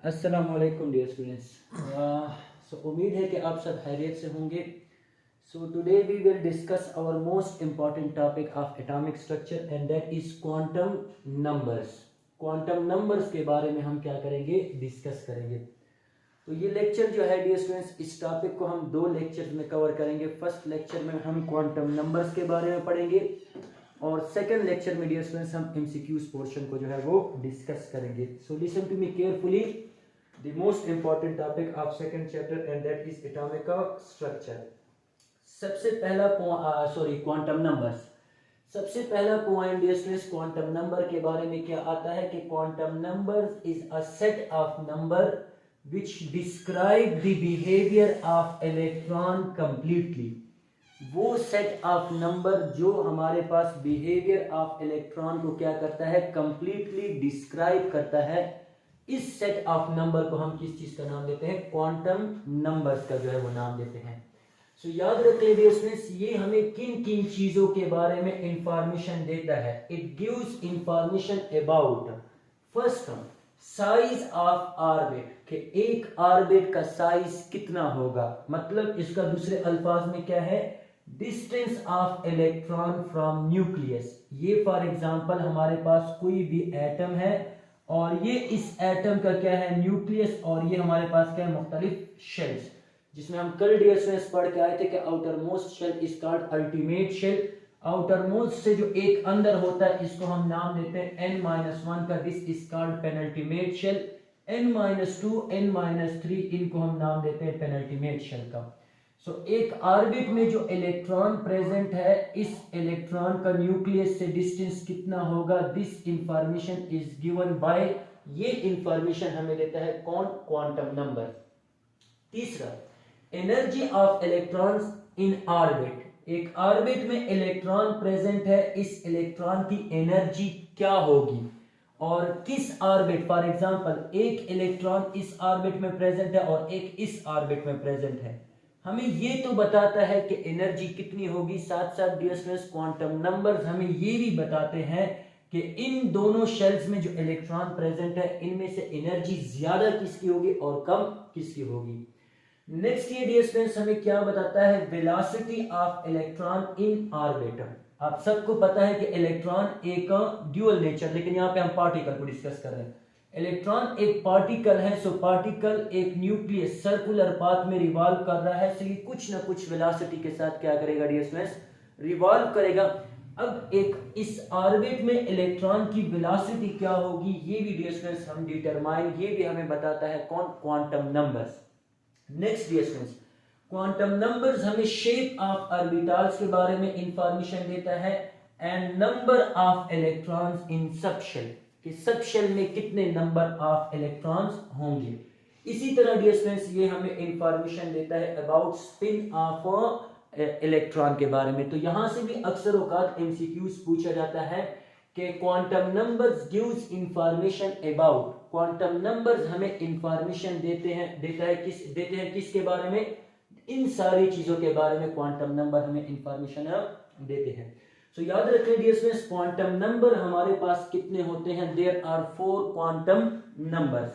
अस्सलाम वालेकुम dear students. उम्मीद है कि आप सब खैरियत से होंगे। So today we will discuss our most important topic of atomic structure and that is quantum numbers. Quantum numbers के बारे में हम क्या करेंगे, डिस्कस करेंगे। तो ये लेक्चर जो है डियर स्टूडेंट्स, इस टॉपिक को हम दो लेक्चर में कवर करेंगे। फर्स्ट लेक्चर में हम क्वांटम नंबर्स के बारे में पढ़ेंगे और सेकंड लेक्चर में डियर स्टूडेंट्स हम एमसीक्यूज पोर्शन को जो है वो डिस्कस करेंगे। So listen to me carefully. The most important topic of second chapter and that is atomic structure। सबसे पहला क्वांटम नंबर्स। सबसे पहला point dear students, quantum number के बारे में क्या आता है कि quantum numbers is a set of number which describe the behavior of electron completely। वो सेट ऑफ नंबर जो हमारे पास बिहेवियर ऑफ इलेक्ट्रॉन को क्या करता है, कंप्लीटली डिस्क्राइब करता है। इस सेट ऑफ नंबर को हम किस चीज का नाम देते हैं, क्वांटम नंबर्स का जो है वो नाम देते हैं। सो याद रखिए डियर स्टूडेंट्स, ये हमें किन किन चीजों के बारे में इंफॉर्मेशन देता है। It gives information about first size of orbit, कि एक ऑर्बिट का साइज कितना होगा, मतलब इसका दूसरे अल्फाज में क्या है, distance of electron from nucleus. ये फॉर एग्जांपल हमारे पास कोई भी एटम है और ये इस एटम का क्या है, न्यूक्लियस, और ये हमारे पास क्या है, मुख्तलिफ शेल्स, जिसमें हम कल डियर स्टूडेंट्स पढ़ के आए थे कि outermost shell is called ultimate shell. Outermost से जो एक अंदर होता है इसको हम नाम देते हैं n-1 का, this is called penultimate shell. n-2 n-3 इनको हम नाम देते हैं पेनल्टीमेट शेल का। एक ऑर्बिट में जो इलेक्ट्रॉन प्रेजेंट है, इस इलेक्ट्रॉन का न्यूक्लियस से डिस्टेंस कितना होगा, this information is given by, ये इंफॉर्मेशन हमें देता है कौन, क्वांटम नंबर। तीसरा, energy of electrons in orbit. एक ऑर्बिट में इलेक्ट्रॉन प्रेजेंट है, इस इलेक्ट्रॉन की एनर्जी क्या होगी और किस ऑर्बिट, फॉर एग्जांपल एक इलेक्ट्रॉन इस ऑर्बिट में प्रेजेंट है और एक इस ऑर्बिट में प्रेजेंट है, हमें ये तो बताता है कि एनर्जी कितनी होगी। साथ साथ डियर स्टूडेंट्स, क्वांटम नंबर्स हमें ये भी बताते हैं कि इन दोनों शेल्स में जो इलेक्ट्रॉन प्रेजेंट है, इनमें से एनर्जी ज्यादा किसकी होगी और कम किसकी होगी। नेक्स्ट ये डियर स्टूडेंट्स हमें क्या बताता है, velocity of electron in orbit. आप सबको पता है कि इलेक्ट्रॉन एक ड्यूअल नेचर, लेकिन यहाँ पे हम पार्टिकल को डिस्कस कर रहे हैं। इलेक्ट्रॉन एक पार्टिकल है, सो पार्टिकल एक न्यूक्लियस सर्कुलर पाथ में रिवॉल्व कर रहा है, सो ये कुछ ना कुछ वेलोसिटी के साथ क्या करेगा डियर स्टूडेंट्स, रिवॉल्व करेगा। अब एक इस ऑर्बिट में इलेक्ट्रॉन की वेलोसिटी क्या होगी, ये भी डियर स्टूडेंट्स हम डिटरमाइन, ये भी हमें बताता है कौन, quantum numbers. Next dear students, quantum numbers हमें शेप ऑफ ऑर्बिटल्स के बारे में इंफॉर्मेशन देता है and number of electrons in subshell, कि सब शेल में कितने नंबर ऑफ इलेक्ट्रॉन्स होंगे। इसी तरह डियर स्टूडेंट्स ये हमें इंफॉर्मेशन देता है अबाउट स्पिन ऑफ इलेक्ट्रॉन के बारे में। तो यहां से भी अक्सर औकात एमसीक्यूज पूछा जाता है कि quantum numbers gives information about, quantum numbers हमें इंफॉर्मेशन देते हैं किसके बारे में, इन सारी चीजों के बारे में क्वांटम नंबर हमें इंफॉर्मेशन देते हैं। सो याद रखें डियर स्टूडेंट्स, क्वांटम नंबर हमारे पास कितने होते हैं, there are 4 quantum numbers.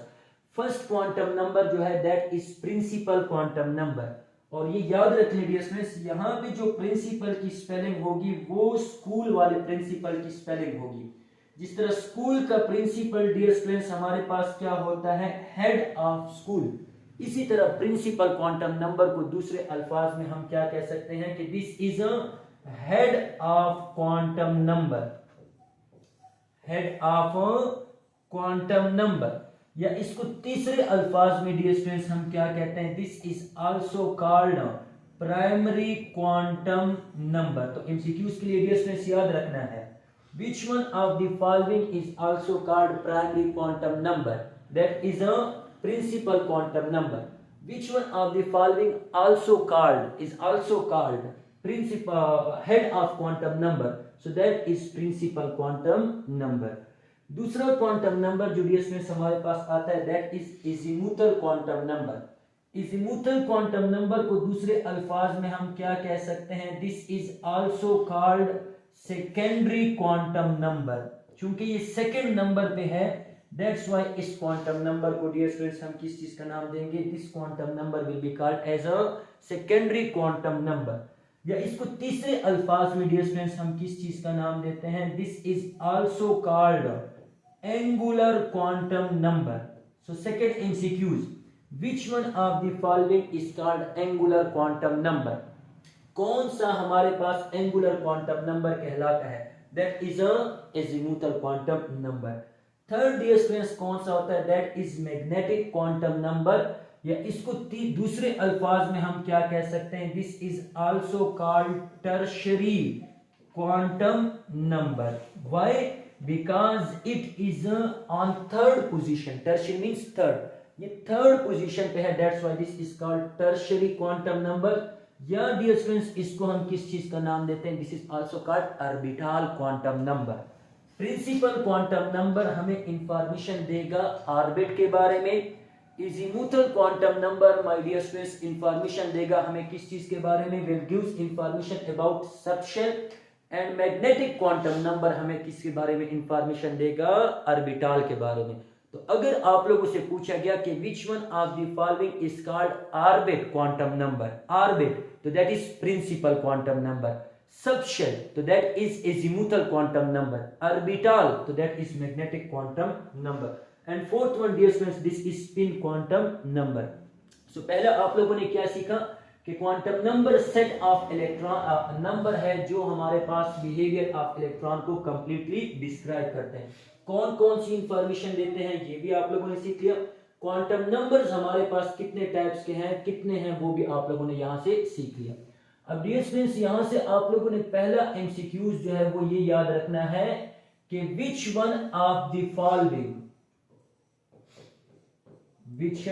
First quantum number जो है that is principal quantum number, और ये याद रख लें डियर स्टूडेंट्स, यहाँ पे जो प्रिंसिपल की स्पेलिंग होगी वो स्कूल वाले प्रिंसिपल की स्पेलिंग होगी। जिस तरह स्कूल का प्रिंसिपल डियर स्टूडेंट्स हमारे पास क्या होता है, हेड ऑफ स्कूल, इसी तरह प्रिंसिपल क्वांटम नंबर को दूसरे अल्फाज में हम क्या कह सकते हैं कि this is a head of quantum number, head of quantum number, या इसको तीसरे अल्फाज में डियर स्टूडेंट्स हम क्या कहते हैं, this is also called primary quantum number. तो एमसीक्यूज के लिए डियर स्टूडेंट्स याद रखना है, which one of the following is also called primary quantum number, that is a principal quantum number, which one of the following is also called principal head of quantum number, so that is principal quantum number। दूसरा quantum number जो dear students हमारे पास आता है that is azimuthal quantum number. Azimuthal quantum number को दूसरे अल्फाज में हम क्या कह सकते हैं, this is also called secondary quantum number. चूंकि ये सेकेंड नंबर पे है, दैट्स व्हाई इस क्वांटम नंबर को डियर स्टूडेंट्स हम किस चीज का नाम देंगे? This quantum number will be called as a secondary quantum number, या इसको तीसरे अल्फाज में डियर स्टूडेंट्स हम किस चीज का नाम देते हैं? This is also called angular quantum number. So second MCQs, which one of the following is called angular quantum number? कौन सा हमारे पास एंगुलर क्वांटम नंबर कहलाता है? That is a azimuthal quantum number. Third dear students कौन सा होता है? That is magnetic quantum number, या इसको दूसरे अल्फाज में हम क्या कह सकते हैं? This is also called tertiary quantum number. Why? Because it is on third position. Tertiary means third, ये थर्ड पोजीशन पे है. That's why this is called tertiary quantum number. या डियर स्टूडेंट्स इसको हम किस चीज का नाम देते हैं? This is also called orbital quantum number. Principal quantum number हमें इंफॉर्मेशन देगा ऑर्बिट के बारे में. Azimuthal quantum number my dear students information देगा हमें किस चीज के बारे में? Will gives information about subshell. And magnetic quantum number हमें किसके बारे में इंफॉर्मेशन देगा? ऑर्बिटल के बारे में. तो अगर आप लोगों से पूछा गया कि which one of the following is called orbit quantum number, orbit तो that is principal quantum number, subshell तो that is azimuthal quantum number, orbital तो that is magnetic quantum number. And fourth one dear students this is spin quantum number. So पहला आप लोगों ने क्या सीखा कि quantum number set of electron number है जो हमारे पास बिहेवियर ऑफ इलेक्ट्रॉन को कंप्लीटली डिस्क्राइब करते हैं. कौन कौन सी इंफॉर्मेशन देते हैं ये भी आप लोगों ने सीख लिया. क्वांटम नंबर्स हमारे पास कितने टाइप्स के हैं, कितने हैं, वो भी आप लोगों ने यहां से सीख लिया. अब डियर स्टूडेंट्स यहां से आप लोगों ने पहला एमसीक्यूज जो है वो ये याद रखना है कि which one of the following, which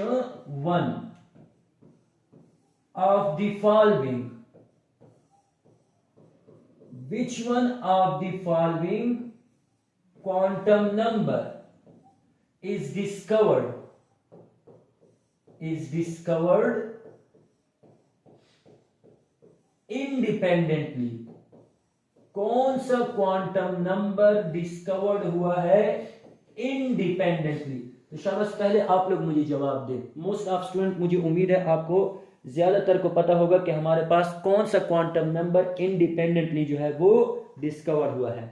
one of the following, which one of the following quantum number is discovered independently. कौन सा क्वांटम नंबर डिस्कवर्ड हुआ है इंडिपेंडेंटली? तो शाबाश पहले आप लोग मुझे जवाब दें. मोस्ट ऑफ स्टूडेंट मुझे उम्मीद है आपको ज्यादातर को पता होगा कि हमारे पास कौन सा क्वांटम नंबर इंडिपेंडेंटली जो है वो डिस्कवर हुआ है.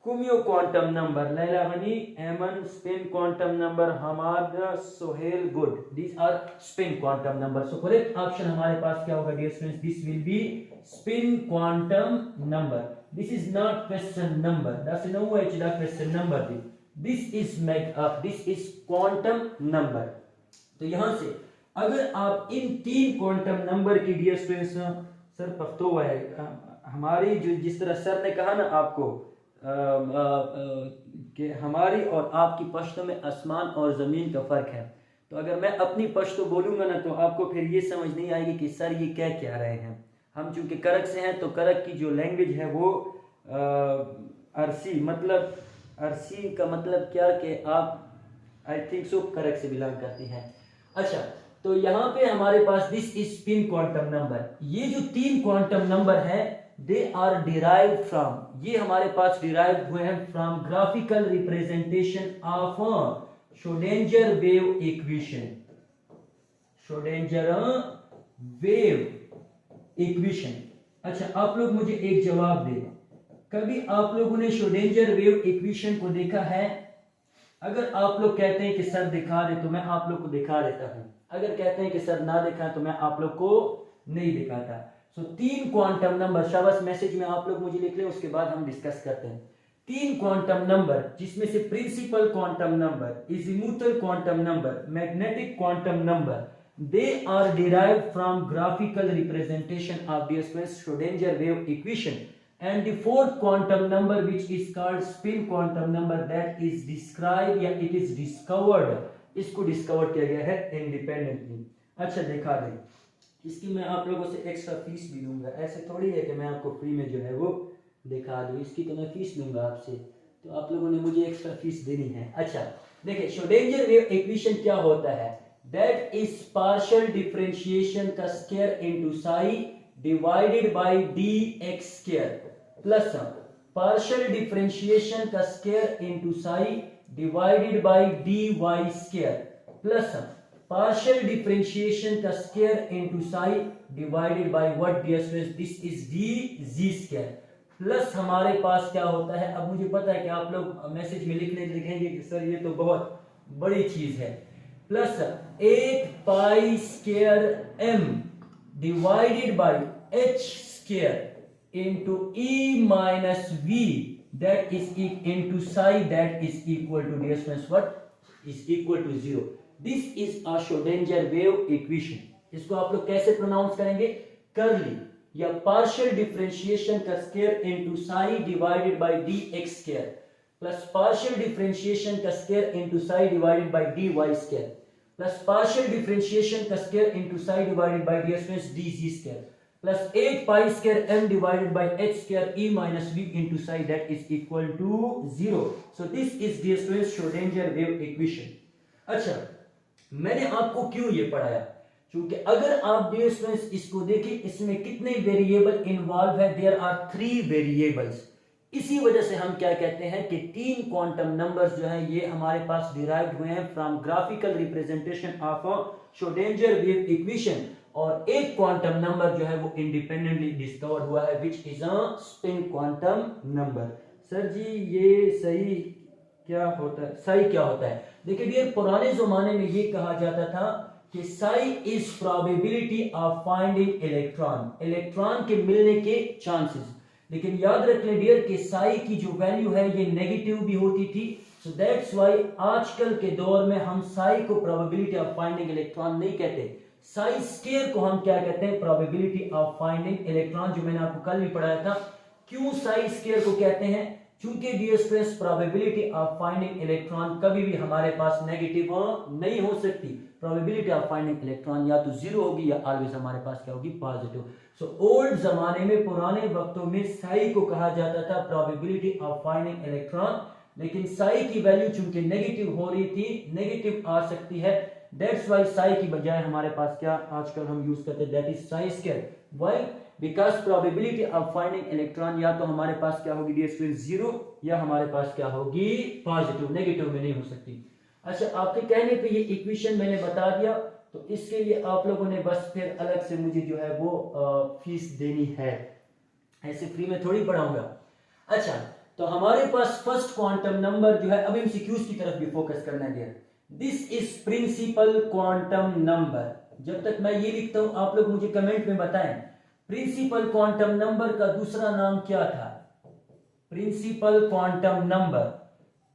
कुमियो quantum number, Laila Hani, Aiman, spin quantum number, Hamad, Sohail, good. These are spin quantum number. So correct option हमारे पास क्या होगा dear students? This will be spin quantum number. This is not question number. That's no way to the question number. This is quantum number. तो यहां से अगर आप इन तीन क्वांटम नंबर की डियर स्टूडेंट्स, सर पख्तो हुआ है हमारी, जो जिस तरह सर ने कहा ना आपको कि हमारी और आपकी पश्तो में आसमान और जमीन का फर्क है. तो अगर मैं अपनी पश्तो बोलूंगा ना तो आपको फिर ये समझ नहीं आएगी कि सर ये क्या कह रहे हैं. हम चूंकि करक से हैं तो करक की जो लैंग्वेज है वो अरसी, मतलब अरसी का मतलब क्या कि आप आई थिंक सो करक से बिलोंग करती हैं. अच्छा तो यहाँ पे हमारे पास this is spin quantum number. ये जो तीन क्वांटम नंबर है दे आर डिराइव्ड फ्रॉम, ये हमारे पास डिराइव हुए हैं from graphical representation of Schrodinger wave equation. Schrodinger wave equation. अच्छा आप लोग मुझे एक जवाब दें, कभी आप लोगों ने श्रोडिंगर वेव इक्वेशन को देखा है? अगर आप लोग कहते हैं कि सर दिखा दे तो मैं आप लोग को दिखा देता हूं. अगर कहते हैं कि सर ना दिखा तो मैं आप लोग को नहीं दिखाता. सो तीन क्वांटम नंबर, शाबाश मैसेज में आप लोग मुझे लिख लें, उसके बाद हम डिस्कस करते हैं. तीन क्वांटम नंबर जिसमें से principal quantum number, azimuthal quantum number, magnetic quantum number, they are derived from graphical representation of the Schrodinger wave equation. And the fourth quantum number which is called spin quantum number, that is described या it is discovered, इसको discover किया गया है independently. अच्छा दिखा दें, इसकी मैं आप लोगों से एक्स्ट्रा फीस भी लूंगा. ऐसे थोड़ी है कि मैं आपको फ्री में जो है वो दिखा दूं, इसकी तो मैं फीस लूंगा आपसे, तो आप लोगों ने मुझे एक्स्ट्रा फीस देनी है. अच्छा देखिए श्रोडिंगर वेव इक्वेशन क्या होता है? That is partial differentiation का square into psi divided by dx square plus partial differentiation का square into psi divided by dy square plus partial differentiation का square into psi divided by what dear students, this is dg square plus हमारे पास क्या होता है। अब मुझे पता है कि आप लोग मैसेज में लिखेंगे कि सर ये तो बहुत बड़ी चीज है, plus 8 pi square m divided by h square into e minus v that is into psi that is equal to dear students what is equal to 0। This is a Schrodinger wave equation. इसको आप लोग कैसे pronounce करेंगे, curly या partial differentiation का square into psi divided by dx square plus partial differentiation का square into psi divided by dy square plus partial differentiation का square into psi divided by dg square plus 8 pi square m divided by h square e minus v into psi that is equal to 0। So this is dear students Schrodinger wave equation. अच्छा, मैंने आपको क्यों ये पढ़ाया, क्योंकि अगर आप dear students इसको देखें इसमें कितने वेरिएबल इन्वॉल्व है, देयर आर 3 वेरिएबल्स। इसी वजह से हम क्या कहते हैं कि 3 क्वांटम नंबर्स जो हैं ये हमारे पास डिराइव्ड हुए हैं from graphical representation of a Schrodinger wave equation, और एक क्वांटम नंबर जो है वो इंडिपेंडेंटली डिस्कवर हुआ है which is a spin quantum number. Sir ji ये सही क्या होता है, साई क्या होता है? देखिए डियर, पुराने जमाने में ये कहा जाता था कि Sai is probability of finding electron, electron के मिलने के चांसेस। लेकिन याद रख लें डियर कि साई की जो वैल्यू है ये नेगेटिव भी होती थी, सो दैट्स व्हाई आजकल के दौर में हम साई को प्रोबेबिलिटी ऑफ फाइंडिंग इलेक्ट्रॉन नहीं कहते, साई स्क्वायर को हम क्या कहते हैं, प्रोबेबिलिटी ऑफ फाइंडिंग इलेक्ट्रॉन, जो मैंने आपको कल भी पढ़ाया था। क्यों साई स्क्वायर को कहते हैं, चूंकि dear students probability of finding electron कभी भी हमारे पास नेगेटिव नहीं हो सकती, प्रोबेबिलिटी ऑफ फाइंडिंग इलेक्ट्रॉन या तो 0 होगी या ऑलवेज हमारे पास क्या होगी, पॉजिटिव। सो ओल्ड जमाने में, पुराने वक्तों में साई को कहा जाता था प्रोबेबिलिटी ऑफ फाइंडिंग इलेक्ट्रॉन, लेकिन साई की वैल्यू चूंकि नेगेटिव हो रही थी, नेगेटिव आ सकती है, दैट्स व्हाई साई की बजाय हमारे पास क्या आजकल हम यूज करते हैं, that is Sai square. Why? Because probability of finding electron या तो हमारे पास क्या होगी डियर स्टूडेंट्स 0 या हमारे पास क्या होगी पॉजिटिव, नेगेटिव में नहीं हो सकती। अच्छा, आपके कहने पे ये इक्वेशन मैंने बता दिया, तो इसके लिए आप लोगों ने बस फिर अलग से मुझे जो है वो फीस देनी है, ऐसे फ्री में थोड़ी पढ़ाऊंगा। अच्छा, तो हमारे पास फर्स्ट क्वांटम नंबर जो है, अब एमसीक्यूज की तरफ भी फोकस करना है। This is principal quantum number. जब तक मैं ये लिखता हूं आप लोग मुझे कमेंट में बताएं, प्रिंसिपल क्वांटम नंबर का दूसरा नाम क्या था? प्रिंसिपल क्वांटम नंबर,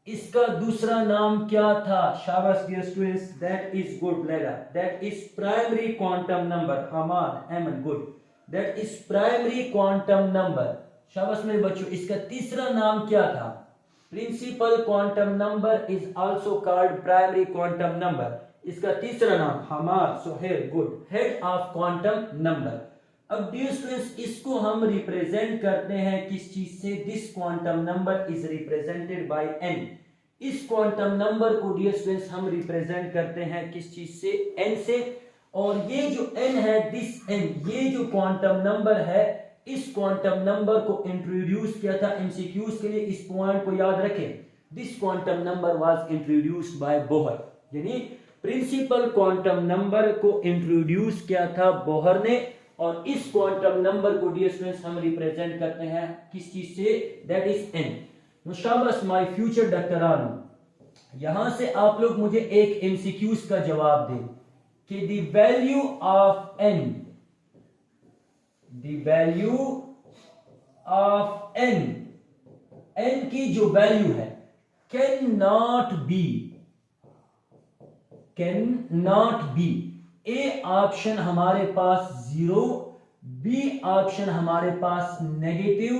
इसका दूसरा नाम क्या था? शाबाश dear students, that is good लेगा, that is primary quantum number. Hammad Aiman, good, that is primary quantum number. शाबाश मेरे बच्चों, इसका तीसरा नाम क्या था? Principal quantum number is also called primary quantum number, इसका तीसरा नाम Hammad Sohail, good, head of quantum number. अब डियर स्टूडेंट्स इसको हम रिप्रेजेंट करते हैं किस चीज से? This quantum number is represented by n। इस क्वांटम नंबर को डियर स्टूडेंट्स हम रिप्रेजेंट करते हैं किस चीज से? n से। और ये जो n है, दिस n, ये जो क्वांटम नंबर है, इस क्वांटम नंबर को इंट्रोड्यूस किया था एमसीक्यूज के लिए, इस पॉइंट को याद रखें। This quantum number was introduced by Bohr, यानी प्रिंसिपल क्वांटम नंबर को इंट्रोड्यूस किया था बोहर ने, और इस क्वांटम नंबर को डियर स्टूडेंट्स हम रिप्रेजेंट करते हैं किस चीज से? That is n। शाबाश माय फ्यूचर डॉक्टर आलू, यहां से आप लोग मुझे एक एमसीक्यूज का जवाब दें कि the value of n, the value of n, n की जो वैल्यू है, can not B, can not B, A option हमारे पास 0, बी ऑप्शन हमारे पास नेगेटिव,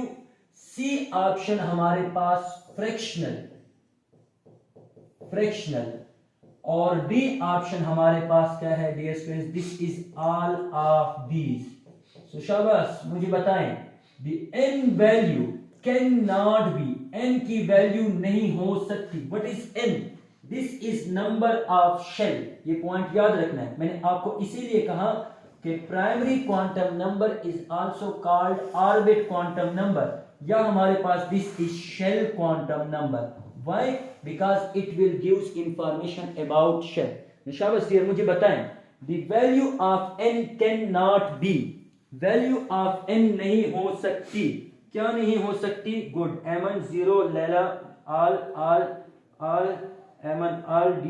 सी ऑप्शन हमारे पास फ्रैक्शनल, फ्रैक्शनल, और डी ऑप्शन हमारे पास क्या है dear students? This is all of these. So शाबाश, मुझे बताएं, the n value can not be, n की वैल्यू नहीं हो सकती। What is n? This is number of shell. ये पॉइंट याद रखना है, मैंने आपको इसीलिए कहा कि primary quantum number is also called orbit quantum number, या हमारे पास this is shell quantum number. Why? Because it will gives information about shell. शाबाश डियर, मुझे बताएं. The value of n can not be. Value of n नहीं हो सकती. क्या नहीं हो सकती? Good. m1 0 Laila all m1 all d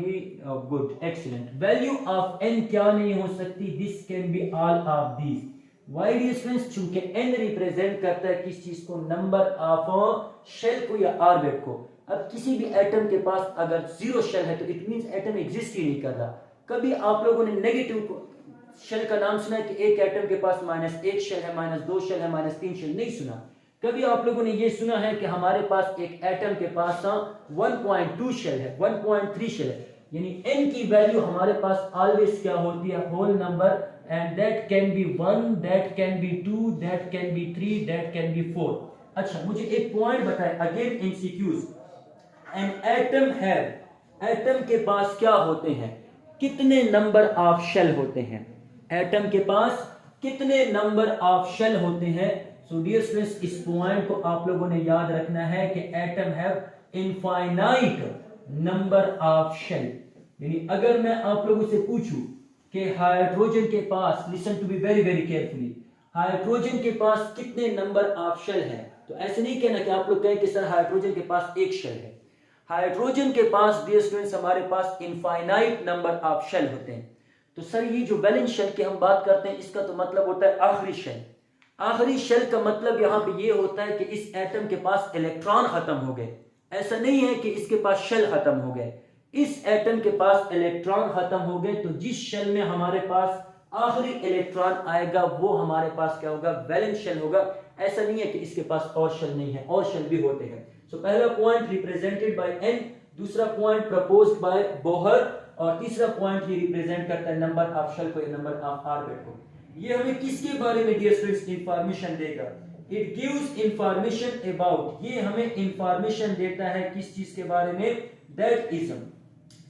good excellent. Value of n क्या नहीं हो सकती? This can be all of these. Why dear students? चूंकि n रिप्रेजेंट करता है किस चीज को? नंबर ऑफ शेल को या ऑर्बिट को. अब किसी भी एटम के पास अगर जीरो शेल है तो इट मींस एटम एग्जिस्ट ही नहीं कर रहा. कभी आप लोगों ने नेगेटिव शेल का नाम सुना है कि एक एटम के पास -1 शेल है, -2 शेल है, -3 शेल? नहीं सुना. कभी आप लोगों ने ये सुना है कि हमारे पास एक एटम के पास 1.2 शेल है, 1.3 शेल है? यानी n की वैल्यू हमारे पास ऑलवेज क्या होती है? Whole number. And that can be 1, that can be 2, that can be 3, that can be 4. अच्छा, मुझे एक पॉइंट बताएं. Again MCQs. An atom have. Atom के पास क्या होते हैं? कितने नंबर ऑफ शेल होते हैं? एटम के पास कितने नंबर ऑफ शेल होते हैं? सो डियर स्टूडेंट्स, इस पॉइंट को आप लोगों ने याद रखना है कि atom have infinite number of shell. यानी अगर मैं आप लोगों से पूछूं कि हाइड्रोजन के पास, listen to be very very carefully, hydrogen के पास कितने नंबर ऑफ शेल है, तो ऐसे नहीं कहना कि आप लोग कहें कि सर हाइड्रोजन के पास एक शेल है. हाइड्रोजन के पास डियर स्टूडेंट्स हमारे पास इनफाइनाइट नंबर ऑफ शेल होते हैं. तो सर ये जो वैलेंस शेल की हम बात करते हैं इसका तो मतलब होता है आखिरी शेल. आखिरी शेल का मतलब यहां पे ये होता है कि इस एटम के पास इलेक्ट्रॉन खत्म हो गए. ऐसा नहीं है कि इसके पास शेल खत्म हो गए. इस एटम के पास इलेक्ट्रॉन खत्म हो गए तो जिस शेल में हमारे पास आखिरी इलेक्ट्रॉन आएगा वो हमारे पास क्या होगा? वैलेंस शेल होगा. ऐसा नहीं है कि इसके पास और शेल नहीं है, और शेल भी होते हैं. सो पहला पॉइंट रिप्रेजेंटेड बाय n, दूसरा पॉइंट प्रपोज्ड बाय बोहर, और तीसरा पॉइंट ये रिप्रेजेंट करता है नंबर ऑफ शेल को या नंबर ऑफ ऑर्बिट को. ये हमें किसके बारे में डियर स्टूडेंट्स इंफॉर्मेशन देगा? It gives information about. ये हमें इंफॉर्मेशन देता है किस चीज के बारे में? That is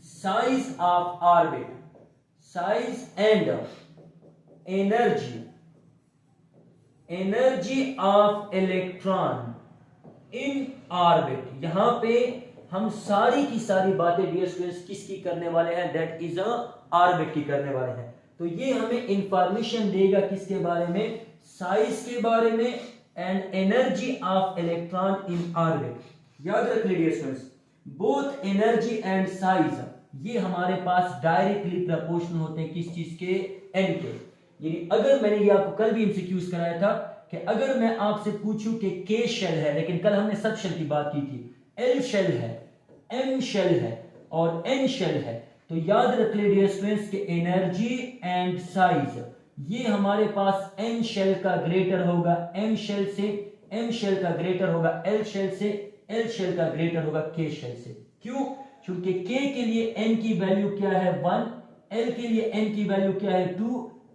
size of orbit, size and energy of electron in orbit. यहां पे हम सारी की सारी बातें डियर स्टूडेंट्स किसकी करने वाले हैं? दैट इज ऑर्बिट की करने वाले हैं. तो ये हमें इंफॉर्मेशन देगा किसके बारे में? साइज के बारे में and energy of electron in orbit. याद रख लीजिए students, both energy and size ये हमारे पास डायरेक्टली प्रोपोर्शनल होते हैं किस चीज के? n के. यानी अगर मैंने ये आपको कल भी एमसीक्यूज कराया था कि अगर मैं आपसे पूछूं कि k शेल है, लेकिन कल हमने सब शेल की बात की थी, l शेल है, m शेल है और n शेल है, तो याद रख लीजिए स्टूडेंट्स के एनर्जी एंड साइज ये हमारे पास n शेल का ग्रेटर होगा m शेल से, m शेल का ग्रेटर होगा l शेल से, l शेल का ग्रेटर होगा k शेल से. क्यों? क्योंकि k के लिए n की वैल्यू क्या है? 1, l के लिए n की वैल्यू क्या है? 2,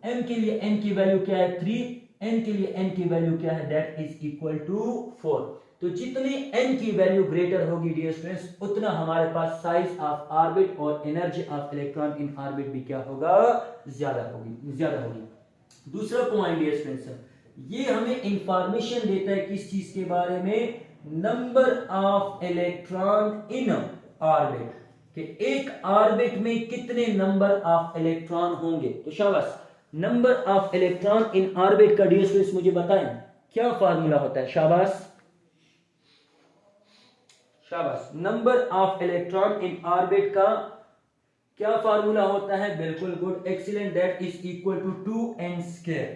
m के लिए n की वैल्यू क्या है? 3, n के लिए n की वैल्यू क्या है? That is equal to 4. तो जितनी n की वैल्यू ग्रेटर होगी डियर स्टूडेंट्स उतना हमारे पास साइज ऑफ ऑर्बिट और energy of electron in orbit भी क्या होगा? ज्यादा होगी. दूसरा पॉइंट डियर स्टूडेंट्स, ये हमें इंफॉर्मेशन देता है किस चीज के बारे में? Number of electron in orbit, कि एक ऑर्बिट में कितने नंबर ऑफ इलेक्ट्रॉन होंगे. तो शाबाश, number of electron in orbit का डियर स्टूडेंट्स मुझे बताएं क्या फार्मूला होता है? शाबाश, number of electron in orbit का क्या फार्मूला होता है? बिल्कुल good, excellent. That is equal to 2n square.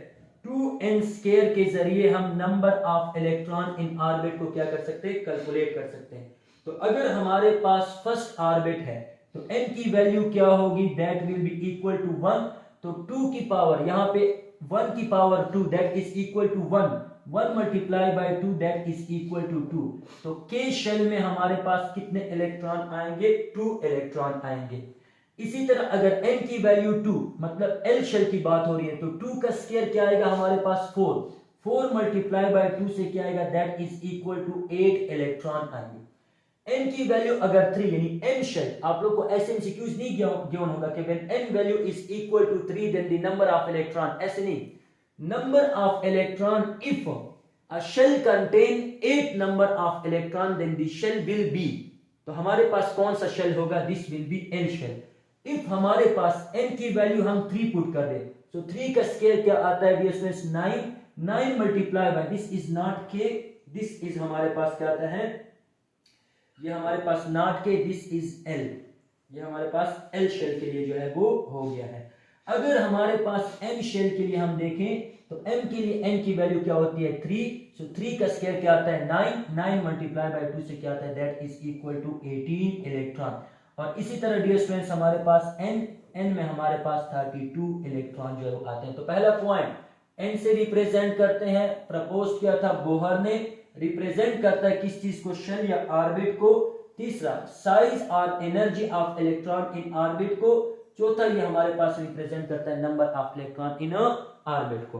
2n square के जरिए हम number of electron in orbit को क्या कर सकते हैं? कैलकुलेट कर सकते हैं. तो अगर हमारे पास फर्स्ट ऑर्बिट है तो n की वैल्यू क्या होगी? That will be equal to 1. तो 2 की पावर यहां पे 1 की power 2 that is equal to 1. 1 multiply by 2 that is equal to 2. तो k शेल में हमारे पास कितने इलेक्ट्रॉन आएंगे? 2 इलेक्ट्रॉन आएंगे. इसी तरह अगर n की वैल्यू 2 मतलब l शेल की बात हो रही है तो 2 का स्क्वायर क्या आएगा हमारे पास? 4. 4 मल्टीप्लाई बाय 2 से क्या आएगा? That is equal to 8 electron आएंगे. n की वैल्यू अगर 3 यानी m शेल, आप लोग को ऐसे एमसीक्यूज नहीं गिवन होगा कि when n value is equal to 3 then the number of electron. ऐसे नहीं, number of electron if a shell contain 8 number of electron, then the shell will be, तो हमारे पास कौन सा शेल होगा, this will be n shell. If हमारे पास n की value हम 3 पुट कर दें, so 3 का स्केयर क्या आता है dear students, 9 multiply by this is not k, this is हमारे पास क्या आता है, ये हमारे पास not k, this is l, ये हमारे पास l शेल के लिए जो है वो हो गया है. अगर हमारे पास m शेल के लिए हम देखें तो m के लिए n की वैल्यू क्या होती है 3, सो 3 का स्क्वायर क्या आता है 9 मल्टीप्लाई बाय 2 से क्या आता है, that is equal to 18 electron. और इसी तरह डियर स्टूडेंट्स हमारे पास n में हमारे पास 32 इलेक्ट्रॉन जो आते हैं. तो पहला पॉइंट n से रिप्रेजेंट करते हैं, प्रपोज किया था बोहर ने, रिप्रेजेंट करता है किस चीज को, शेल या ऑर्बिट को. तीसरा साइज और energy of electron in orbit को. चौथा ये हमारे पास रिप्रेजेंट करता है number of electron in orbit को.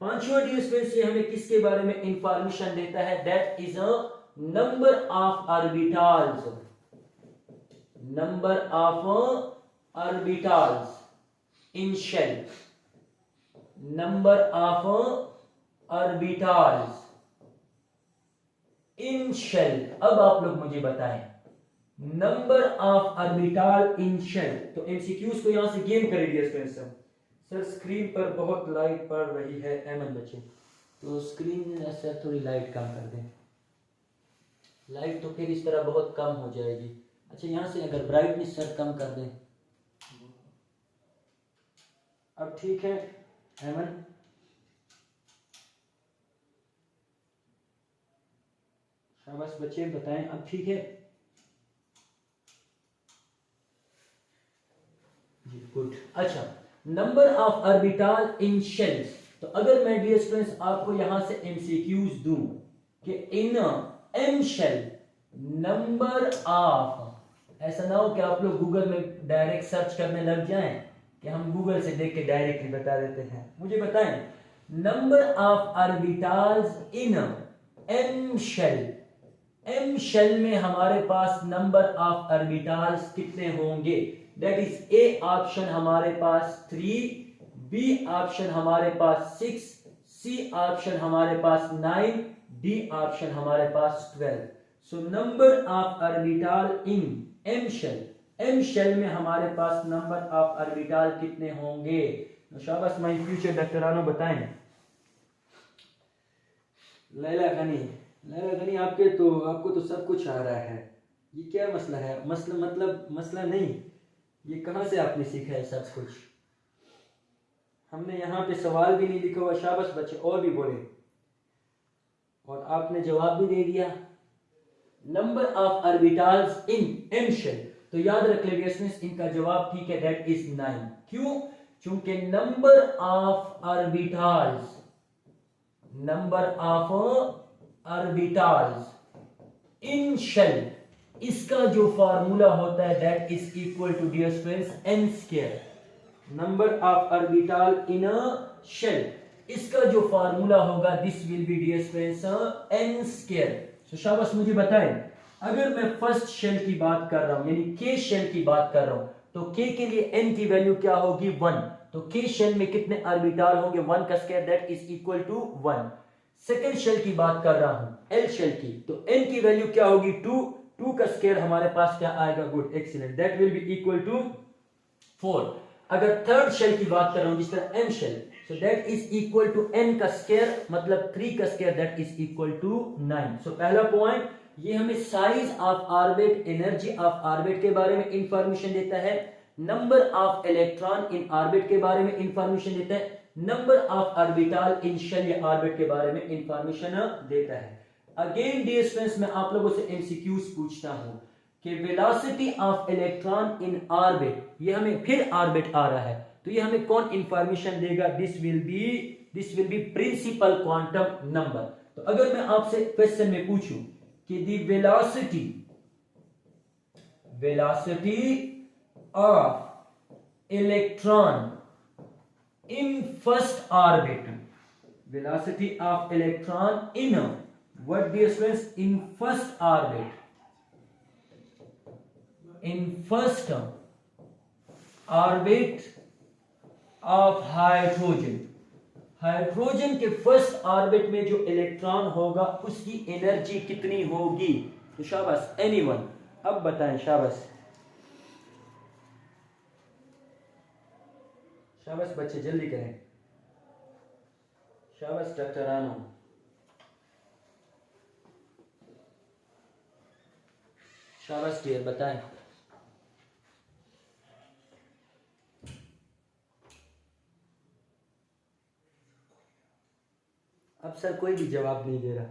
पांचवा डियर स्टूडेंट्स ये हमें किसके बारे में इंफॉर्मेशन देता है, that is a number of orbitals, number of orbitals in shell, number of orbitals in shell. अब आप लोग मुझे बताएं number of orbital in shell. तो एमसीक्यूज को यहां से गेन करें डियर स्टूडेंट्स. सर स्क्रीन पर बहुत लाइट पड़ रही है अहमद बच्चे, तो स्क्रीन सर थोड़ी लाइट कम कर दें, लाइट तो फिर इस तरह बहुत कम हो जाएगी. अच्छा यहाँ से अगर ब्राइटनेस सर कम कर दें, अब ठीक है अहमद, शाबाश बच्चे बताएं अब ठीक है जी, गुड. अच्छा number of orbital in shells. तो अगर मैं डियर स्टूडेंट्स आपको यहां से एमसीक्यूज दूं कि in M shell number of, ऐसा ना हो कि आप लोग गूगल में डायरेक्ट सर्च करने लग जाएं कि हम गूगल से देख के डायरेक्टली बता देते हैं. मुझे बताएं number of orbitals in M shell. M shell में हमारे पास नंबर ऑफ ऑर्बिटल्स कितने होंगे, दैट इज ए ऑप्शन हमारे पास 3, बी ऑप्शन हमारे पास 6, सी ऑप्शन हमारे पास 9, डी ऑप्शन हमारे पास 12. So number of orbital in M shell, M shell में हमारे पास नंबर ऑफ ऑर्बिटल कितने होंगे. शाबाश माय फ्यूचर डॉक्टरानो बताएं. लैला गनी आपको तो सब कुछ आ रहा है, ये क्या मसला है, मसला नहीं, ये कहां से आपने सीखा है सब कुछ. हमने यहाँ पे सवाल भी नहीं लिखा हुआ, शाबाश बच्चे और भी बोले, और आपने जवाब भी दे दिया. Number of orbitals in M shell, तो याद रख लीजिए इनका जवाब ठीक है, दैट इज 9. क्यों, क्योंकि number of orbitals, number of orbitals in shell, इसका जो फार्मूला होता है that is equal to dear students n स्क्वायर. Number of orbital in a shell, इसका जो फार्मूला होगा this will be dear students n स्क्वायर. सो शाबाश मुझे बताएं, अगर मैं फर्स्ट शेल की बात कर रहा हूं यानी k शेल की बात कर रहा हूं, तो k के लिए n की वैल्यू क्या होगी 1. तो k शेल में कितने ऑर्बिटल होंगे, 1 का square that is equal to 1. Second shell की बात कर रहा हूं l शेल की, तो n की वैल्यू क्या होगी 2 का स्क्वायर हमारे पास क्या आएगा, good excellent, that will be equal to 4. अगर थर्ड शेल की बात कर रहा हूं जिस तरह m shell, so that is equal to n का स्क्वायर मतलब 3 का square that is equal to 9. So पहला पॉइंट ये हमें size of orbit, energy of orbit के बारे में इंफॉर्मेशन देता है, number of electron in orbit के बारे में इंफॉर्मेशन देता है, number of orbital in shell या ऑर्बिट के बारे में इंफॉर्मेशन देता है. अगेन डियर स्टूडेंट्स मैं आप लोगों से एमसीक्यूज पूछता हूं कि velocity of electron in orbit, ये हमें फिर ऑर्बिट आ रहा है, तो ये हमें कौन इंफॉर्मेशन देगा, this will be principal quantum number. तो अगर मैं आपसे क्वेश्चन में पूछूं कि the velocity of electron in first orbit, velocity of electron in what dear students, in first orbit, in first orbit of hydrogen, hydrogen के first orbit में जो इलेक्ट्रॉन होगा उसकी एनर्जी कितनी होगी? तो शाबाश एनीवन, अब बताएं। शाबाश शाबाश बच्चे जल्दी करें। शाबाश डॉक्टर रानो। शाबाश डियर बताएं। अब सर कोई भी जवाब नहीं दे रहा।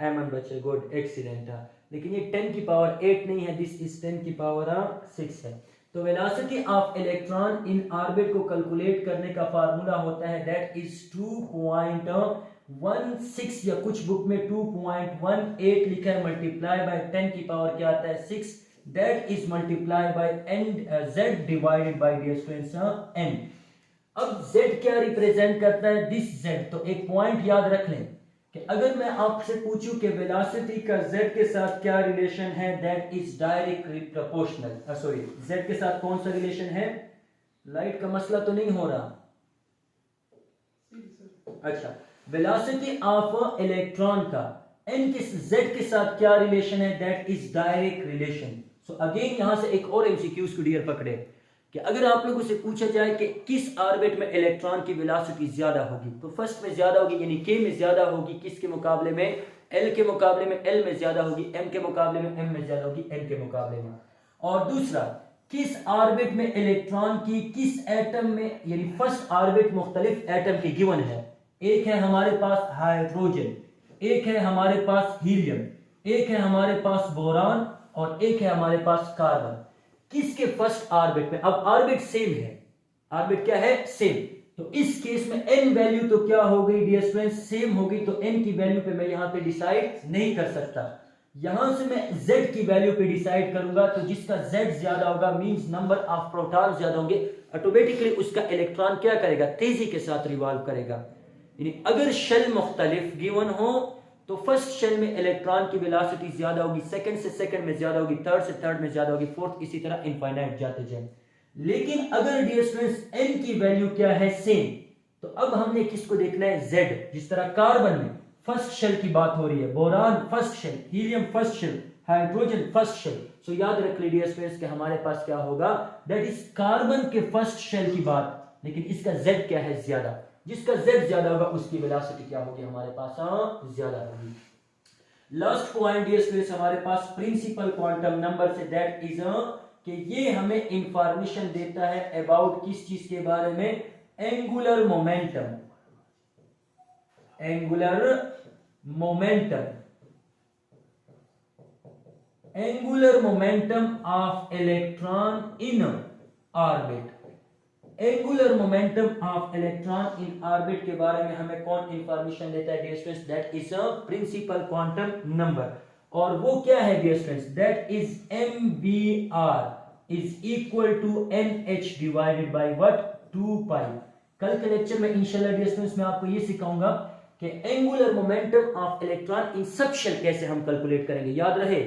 एमन बच्चे गुड एक्सीलेंट। लेकिन ये 10 की पावर 8 नहीं है, दिस इज 10 की पावर 6 है। तो velocity of electron in orbit को कैलकुलेट करने का फार्मूला होता है दैट इज 2.16 या कुछ बुक में 2.18 लिखा है, मल्टीप्लाई बाय 10 की पावर क्या आता है 6, that is multiply by n z divided by dear students n। अब z क्या रिप्रेजेंट करता है? This z। तो एक पॉइंट याद रख लें कि अगर मैं आपसे पूछूं कि वेलोसिटी का z के साथ क्या रिलेशन है, that is directly proportional. Sorry, z के साथ कौन सा रिलेशन है? लाइट का मसला तो नहीं हो रहा? अच्छा, वेलोसिटी ऑफ इलेक्ट्रॉन का n के z के साथ क्या रिलेशन है? That is direct relation. So again यहां से एक और एमसीक्यूज को डियर पकड़े कि अगर आप लोगों से पूछा जाए कि किस ऑर्बिट में इलेक्ट्रॉन की वेलोसिटी ज्यादा होगी, तो फर्स्ट में ज्यादा होगी यानी k में ज्यादा होगी, किसके मुकाबले में? l के मुकाबले में l में ज्यादा होगी, m के मुकाबले में m में ज्यादा होगी, n के मुकाबले में। और दूसरा, किस ऑर्बिट में इलेक्ट्रॉन की किस एटम में, यानी फर्स्ट ऑर्बिट मुख्तलिफ एटम के गिवन है। एक है हमारे पास हाइड्रोजन, एक है हमारे पास हीलियम, एक है हमारे पास बोरान और एक है हमारे पास कार्बन। किसके फर्स्ट ऑर्बिट में? अब ऑर्बिट सेम है, ऑर्बिट क्या है? सेम। तो इस केस में n वैल्यू तो क्या हो गई डियर स्टूडेंट्स? सेम होगी। तो n की वैल्यू पे मैं यहां पे डिसाइड नहीं कर सकता, यहां से मैं z की वैल्यू पे डिसाइड करूंगा। तो जिसका z ज्यादा होगा मींस नंबर ऑफ प्रोटॉन ज्यादा होंगे, ऑटोमेटिकली उसका इलेक्ट्रॉन क्या करेगा? तेजी के साथ रिवॉल्व करेगा। यानी अगर शेल मुख्तलिफ गिवन हो तो फर्स्ट शेल में इलेक्ट्रॉन की वेलोसिटी ज्यादा होगी, सेकंड से सेकंड में ज्यादा होगी, थर्ड से थर्ड में ज्यादा होगी, फोर्थ इसी तरह इनफाइनाइट जाते जाए। लेकिन अगर डियर स्टूडेंट्स n की वैल्यू क्या है? सेम। तो अब हमने किसको देखना है? z। जिस तरह कार्बन में फर्स्ट शेल की बात हो रही है, boron first shell, helium first shell, hydrogen first shell. So याद रख लीजिए डियर स्टूडेंट्स कि हमारे पास क्या होगा? दैट इज कार्बन के फर्स्ट शेल की बात, लेकिन इसका z क्या है? ज्यादा। जिसका z ज्यादा होगा उसकी वेलोसिटी क्या होगी हमारे पास? ज्यादा होगी। लास्ट पॉइंट डियर स्टूडेंट्स हमारे पास प्रिंसिपल क्वांटम नंबर से, दैट इज कि ये हमें इंफॉर्मेशन देता है अबाउट किस चीज के बारे में? Angular momentum. Angular momentum, angular momentum of electron in orbit. Angular momentum of electron in orbit के बारे में हमें कौन इंफॉर्मेशन देता है dear students? That is a principal quantum number. और वो क्या है dear students? That is mvr is equal to nh divided by what? 2 pi. कल के लेक्चर में इंशाल्लाह डियर स्टूडेंट्स मैं आपको ये सिखाऊंगा कि angular momentum of electron in subshell कैसे हम कैलकुलेट करेंगे। याद रहे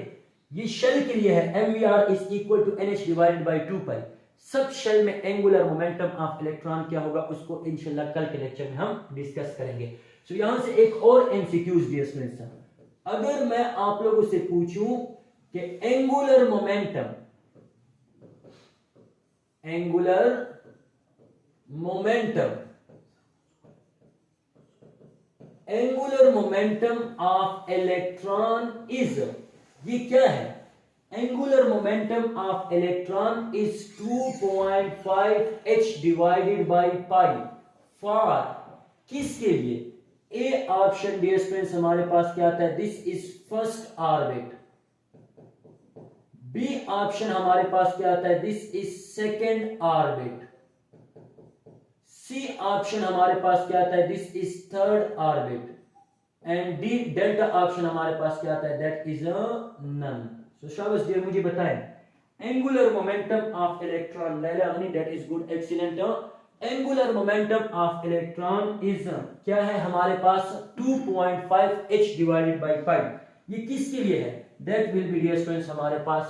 ये शेल के लिए है, mvr is equal to nh divided by 2 pi. Subshell में एंगुलर मोमेंटम ऑफ इलेक्ट्रॉन क्या होगा उसको इंशाल्लाह कल के लेक्चर में हम डिस्कस करेंगे। सो यहां से एक और एमसीक्यूज डियर स्टूडेंट्स, अगर मैं आप लोगों से पूछूं कि angular momentum, angular momentum, angular momentum of electron is, ये क्या है? Angular momentum of electron is 2.5 h divided by pi. For किसके लिए? ए ऑप्शन डियर स्टूडेंट्स हमारे पास क्या आता है? This is first orbit. B option हमारे पास क्या आता है? This is second orbit. C option हमारे पास क्या आता है? This is third orbit. And D delta option हमारे पास क्या आता है? That is a none. तो शाबाश डियर मुझे बताएं angular momentum of electron, Laila Agni that is good excellent. Angular momentum of electron is क्या है हमारे पास? 2.5 h डिवाइडेड बाय पाई। ये किसके लिए है? That will be dear students हमारे पास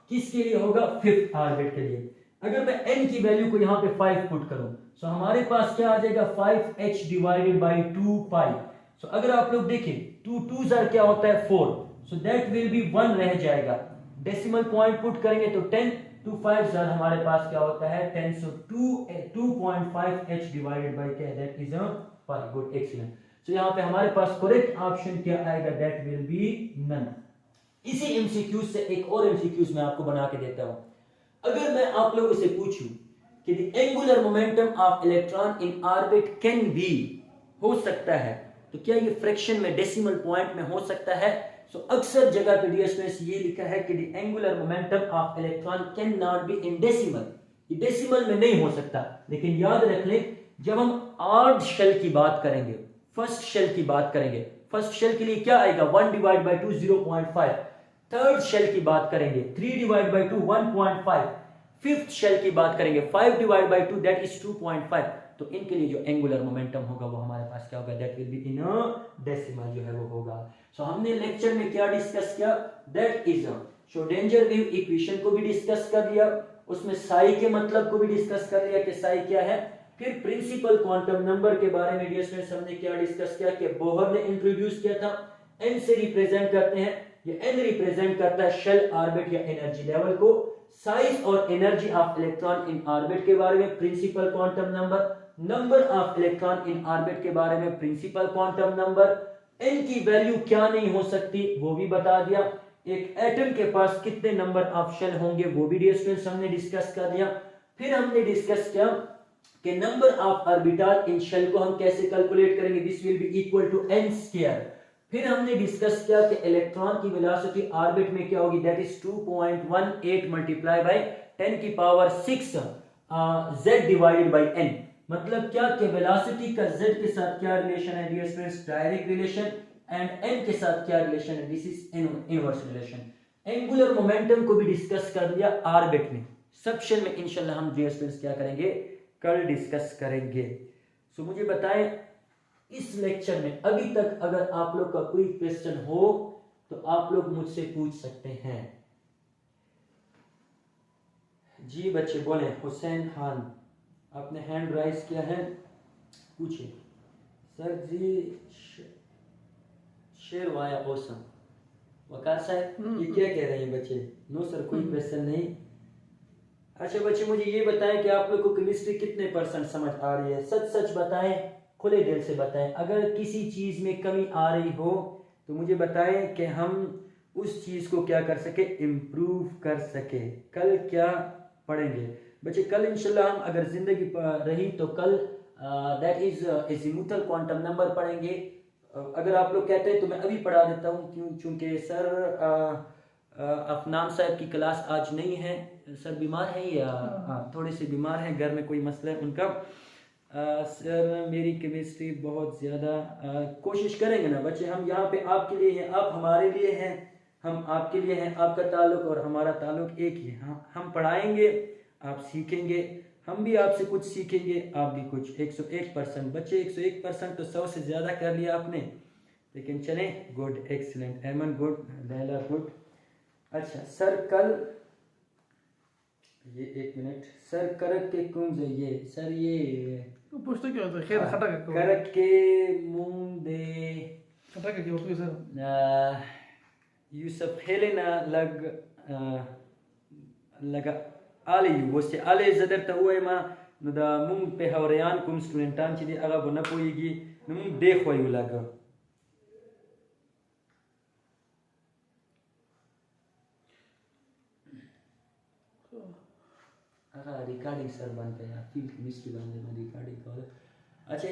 किसके लिए होगा? फिफ्थ ऑर्बिट के लिए। अगर मैं n की वैल्यू को यहाँ पे 5 पुट करूं सो हमारे पास क्या आ जाएगा 5h डिवाइडेड बाई 2 पाई। सो अगर आप लोग देखें 2 2 जार क्या होता है 4, सो दैट विल बी 1 रह जाएगा। डेसिमल पॉइंट पुट करेंगे तो 10, 2 5 जार हमारे पास क्या होता है 10, सो 2.5h डिवाइडेड बाई क्या that is a pi. Good, excellent. So यहाँ पे हमारे पास करेक्ट ऑप्शन क्या आएगा दैट विल बी नन। इसी एमसीक्यूज से एक और एमसीक्यूज मैं आपको बना के देता हूं। अगर मैं आप लोगों से पूछूं कि the angular momentum of electron in orbit can be, हो सकता है, तो क्या ये फ्रैक्शन में डेसिमल पॉइंट में हो सकता है? सो अक्सर जगह पे डीएस में ये लिखा है कि the angular momentum of electron can not be in decimal, ये डेसिमल में नहीं हो सकता। लेकिन याद रख लें जब हम ऑड शेल की बात करेंगे, फर्स्ट शेल की बात करेंगे, फर्स्ट शेल के लिए क्या आएगा 1 डिवाइड बाई 2 0.5, थर्ड शेल की बात करेंगे 3 डिवाइड बाई 2 1.5, फिफ्थ शेल की बात करेंगे 5 डिवाइड बाई 2 दैट इज 2.5। तो इनके लिए जो एंगुलर मोमेंटम होगा वो हमारे पास क्या होगा that will be in decimal जो है वो होगा। सो हमने लेक्चर में क्या डिस्कस किया that is Schrodinger wave equation को भी डिस्कस कर लिया, उसमें साई के मतलब को भी डिस्कस कर लिया कि साई क्या है। फिर प्रिंसिपल क्वांटम नंबर के बारे में डियर स्टूडेंट्स हमने क्या डिस्कस किया कि बोहर ने इंट्रोड्यूस किया था। एन से रिप्रेजेंट करते हैं, ये एन रिप्रेजेंट करता है शेल ऑर्बिट या एनर्जी लेवल को। साइज और energy of electron in orbit के बारे में principal quantum number, number of electron in orbit के बारे में प्रिंसिपल क्वांटम नंबर, एन की वैल्यू क्या नहीं हो सकती वो भी बता दिया। एक एटम के पास कितने नंबर ऑफ शेल होंगे वो भी डियर स्टूडेंट्स हमने डिस्कस कर दिया। फिर हमने डिस्कस किया कि number of orbital in shell को हम कैसे कैलकुलेट करेंगे, this will be equal to n square. फिर हमने डिस्कस किया कि इलेक्ट्रॉन की वेलोसिटी ऑर्बिट में क्या होगी दैट इज 2.18 मल्टीप्लाई बाय 10 की power 6 z divided bye n। मतलब क्या कि वेलोसिटी का z के साथ क्या रिलेशन है dear students, direct relation, and n के साथ क्या रिलेशन है, this is inverse relation. Angular momentum को भी डिस्कस कर लिया ऑर्बिट में। सब शेल में इंशाल्लाह हम डियर स्टूडेंट्स क्या करेंगे कल डिस्कस करेंगे। सो मुझे बताएं इस लेक्चर में अभी तक अगर आप लोग का कोई क्वेश्चन हो तो आप लोग मुझसे पूछ सकते हैं। जी बच्चे बोले, हुसैन खान आपने हैंड राइज किया है, पूछिए। सर जी शेर वाया ओसम, वकार साहब ये क्या कह रहे हैं बच्चे? नो सर कोई क्वेश्चन नहीं। अच्छा बच्चे मुझे ये बताएं कि आप लोग को केमिस्ट्री कितने परसेंट समझ आ रही है? सच सच बताएं, खुले दिल से बताएं। अगर किसी चीज में कमी आ रही हो तो मुझे बताएं कि हम उस चीज को क्या कर सके, इम्प्रूव कर सके। कल क्या पढ़ेंगे बच्चे? कल इंशाल्लाह हम अगर जिंदगी रही तो कल that is azimuthal quantum number पढ़ेंगे। अगर आप लोग कहते हैं तो मैं अभी पढ़ा देता हूँ, क्यों? चूंकि सर अफनान साहब की क्लास आज नहीं है, सर बीमार है या थोड़े से बीमार हैं, घर में कोई मसला है उनका। सर मेरी केमिस्ट्री बहुत ज़्यादा कोशिश करेंगे ना बच्चे, हम यहाँ पे आपके लिए हैं, आप हमारे लिए हैं, हम आपके लिए हैं। आपका ताल्लुक और हमारा ताल्लुक एक ही है। हम पढ़ाएंगे, आप सीखेंगे, हम भी आपसे कुछ सीखेंगे, आप भी कुछ। 101% बच्चे, 101% तो 100 से ज़्यादा कर लिया आपने, लेकिन चलें, गुड, एक्सीलेंट, एमन गुड, लैला गुड। अच्छा सर कल ये 1 मिनट सर, करक के कुंज ये सर ये पूछते क्यों होता है? खैर खटा का करक के मूंग दे खटा का क्यों होता है सर? यूसुफ हेलेना लगा आले यू वो से आले जदर ta uai ma no da mung pe hawrayan kum studentan chi di aga bona poigi num de khoyu laga aga recording sir ban pe ya field chemistry ban de recording ko अच्छा